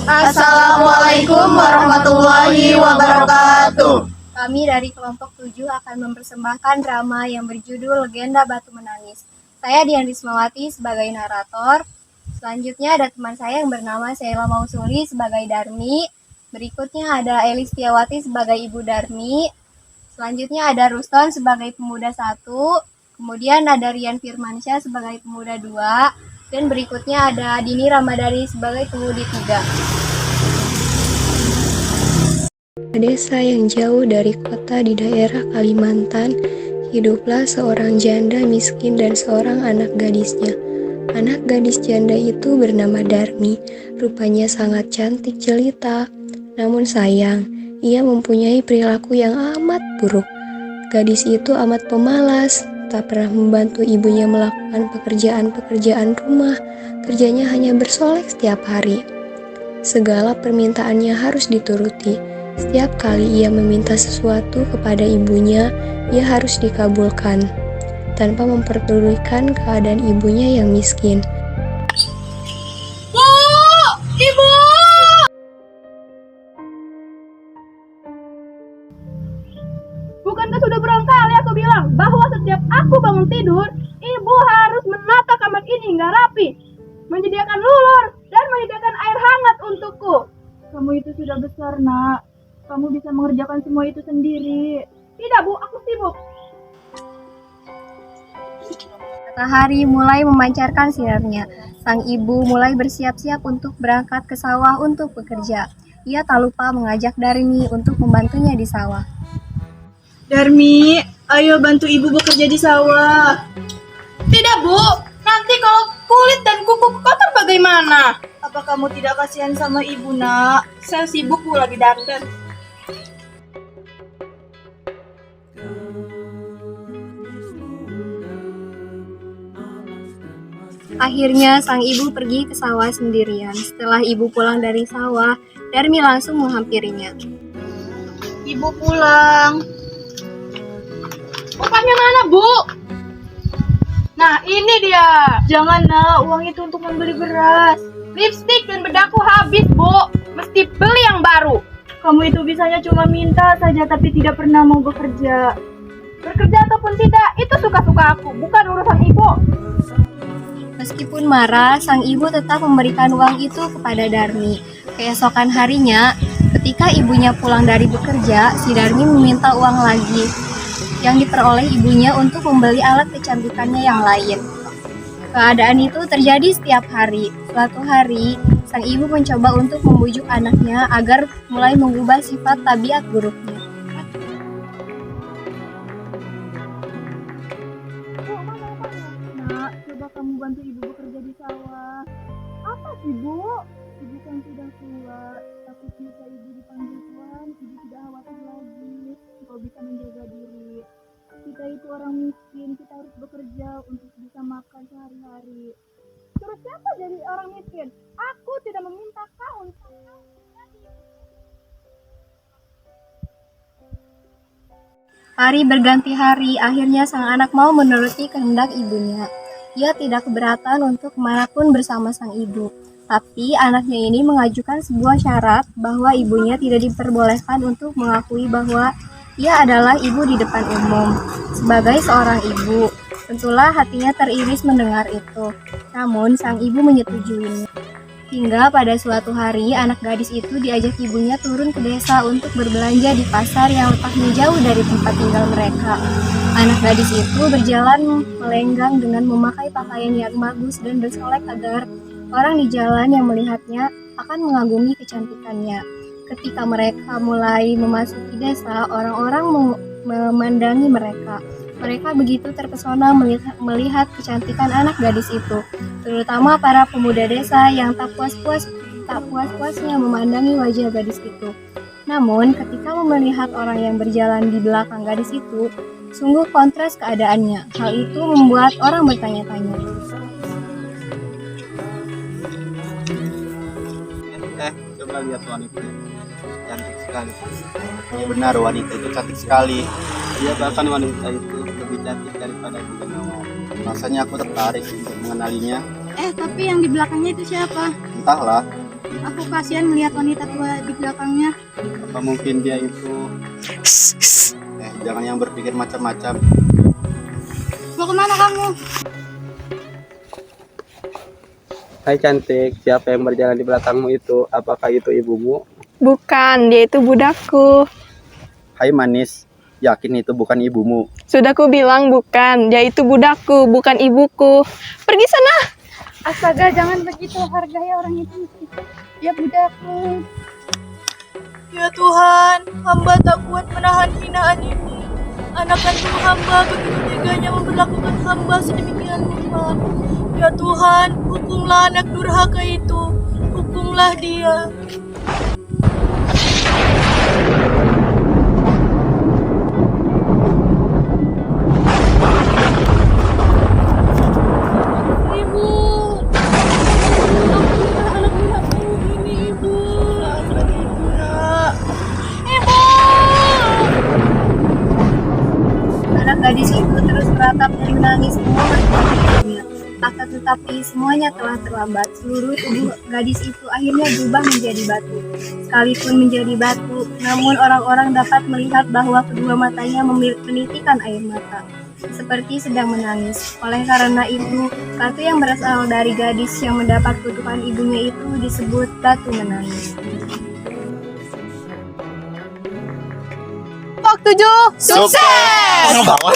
Assalamualaikum warahmatullahi wabarakatuh. Kami dari kelompok 7 akan mempersembahkan drama yang berjudul Legenda Batu Menangis. Saya Dian Rismawati sebagai narator. Selanjutnya ada teman saya yang bernama Sheila Mausuli sebagai Darmi. Berikutnya ada Elis Tiawati sebagai Ibu Darmi. Selanjutnya ada Ruston sebagai pemuda 1. Kemudian ada Rian Firmansyah sebagai pemuda 2. Dan berikutnya ada Dini Ramadhani sebagai pemudi 3. Desa yang jauh dari kota di daerah Kalimantan, hiduplah seorang janda miskin dan seorang anak gadisnya. Anak gadis janda itu bernama Darmi, rupanya sangat cantik jelita. Namun sayang, ia mempunyai perilaku yang amat buruk. Gadis itu amat pemalas, tak pernah membantu ibunya melakukan pekerjaan-pekerjaan rumah. Kerjanya hanya bersolek setiap hari. Segala permintaannya harus dituruti. Setiap kali ia meminta sesuatu kepada ibunya, ia harus dikabulkan, tanpa memperdulikan keadaan ibunya yang miskin. Bu! Ibu! Bukankah sudah berulang kali aku bilang bahwa setiap aku bangun tidur, ibu harus menata kamar ini hingga rapi, menyediakan lulur, dan menyediakan air hangat untukku. Kamu itu sudah besar, nak. Kamu bisa mengerjakan semua itu sendiri. Tidak, Bu, aku sibuk. Matahari mulai memancarkan sinarnya. Sang ibu mulai bersiap-siap untuk berangkat ke sawah untuk bekerja. Ia tak lupa mengajak Darmi untuk membantunya di sawah. Darmi, ayo bantu ibu bekerja di sawah. Tidak, Bu. Nanti kalau kulit dan kuku kotor bagaimana? Apa kamu tidak kasihan sama ibu, nak? Saya sibuk, Bu, lagi dandan. Akhirnya sang ibu pergi ke sawah sendirian. Setelah ibu pulang dari sawah, Darmi langsung menghampirinya. Ibu pulang. Upahnya mana, Bu? Nah, ini dia. Jangan, nak. Uang itu untuk membeli beras. Lipstik dan bedaku habis, Bu. Mesti beli yang baru. Kamu itu bisanya cuma minta saja tapi tidak pernah mau bekerja. Bekerja ataupun tidak, itu suka-suka aku, bukan urusan ibu. Meskipun marah, sang ibu tetap memberikan uang itu kepada Darmi. Keesokan harinya, ketika ibunya pulang dari bekerja, si Darmi meminta uang lagi yang diperoleh ibunya untuk membeli alat kecantikannya yang lain. Keadaan itu terjadi setiap hari. Suatu hari, sang ibu mencoba untuk membujuk anaknya agar mulai mengubah sifat tabiat buruknya. Nak, coba kamu bantu ibu bekerja di sawah. Apa sih, Bu? Ibu kan sudah tua, tapi jika ibu dipanggil Tuhan, ibu tidak khawatir lagi. Kau bisa menjaga diri. Kita itu orang miskin, kita harus bekerja untuk bisa makan sehari-hari. Terus siapa jadi orang miskin? Aku tidak meminta kau untuk Hari berganti hari, akhirnya sang anak mau menuruti kehendak ibunya. Ia tidak keberatan untuk kemanapun bersama sang ibu. Tapi anaknya ini mengajukan sebuah syarat bahwa ibunya tidak diperbolehkan untuk mengakui bahwa ia adalah ibu di depan umum. Sebagai seorang ibu, tentulah hatinya teriris mendengar itu. Namun sang ibu menyetujuinya. Hingga pada suatu hari, anak gadis itu diajak ibunya turun ke desa untuk berbelanja di pasar yang letaknya jauh dari tempat tinggal mereka. Anak gadis itu berjalan melenggang dengan memakai pakaian yang bagus dan bersolek agar orang di jalan yang melihatnya akan mengagumi kecantikannya. Ketika mereka mulai memasuki desa, orang-orang memandangi mereka. Mereka begitu terpesona melihat kecantikan anak gadis itu, terutama para pemuda desa yang tak puas-puasnya memandangi wajah gadis itu. Namun, ketika melihat orang yang berjalan di belakang gadis itu, sungguh kontras keadaannya. Hal itu membuat orang bertanya-tanya. Coba lihat wanita cantik sekali. Ya benar, wanita itu cantik sekali. Dia bahkan wanita itu lebih cantik daripada Bunda Nawang. Rasanya aku tertarik untuk mengenalinya. tapi yang di belakangnya itu siapa? Entahlah, Aku kasihan melihat wanita tua di belakangnya. Apa mungkin dia itu? Jangan yang berpikir macam-macam. Mau kemana kamu? Hai cantik, siapa yang berjalan di belakangmu itu? Apakah itu ibumu? Bukan, dia itu budakku. Hai manis, yakin itu bukan ibumu? Sudah ku bilang bukan, dia itu budakku, bukan ibuku. Pergi sana. Astaga, jangan begitu, hargai orang itu. Ya budakku. Ya Tuhan, hamba tak kuat menahan hinaan ini. Anak kandung hamba begitu teganya memperlakukan hamba sedemikian rupa. Ya Tuhan, hukumlah anak durhaka itu. Hukumlah dia. Ibu, ampunilah anak durhaka ini, Ibu. Maafkan Ibu, Nak. Ibu! Anak gadis itu terus meratap dan menangis semua bertanya. Akan tetapi semuanya telah terlambat. Seluruh tubuh gadis itu akhirnya berubah menjadi batu. Sekalipun menjadi batu, namun orang-orang dapat melihat bahwa kedua matanya menitikan air mata, seperti sedang menangis. Oleh karena itu, batu yang berasal dari gadis yang mendapat kutukan ibunya itu disebut batu menangis. Waktu 7 sukses. Bawah.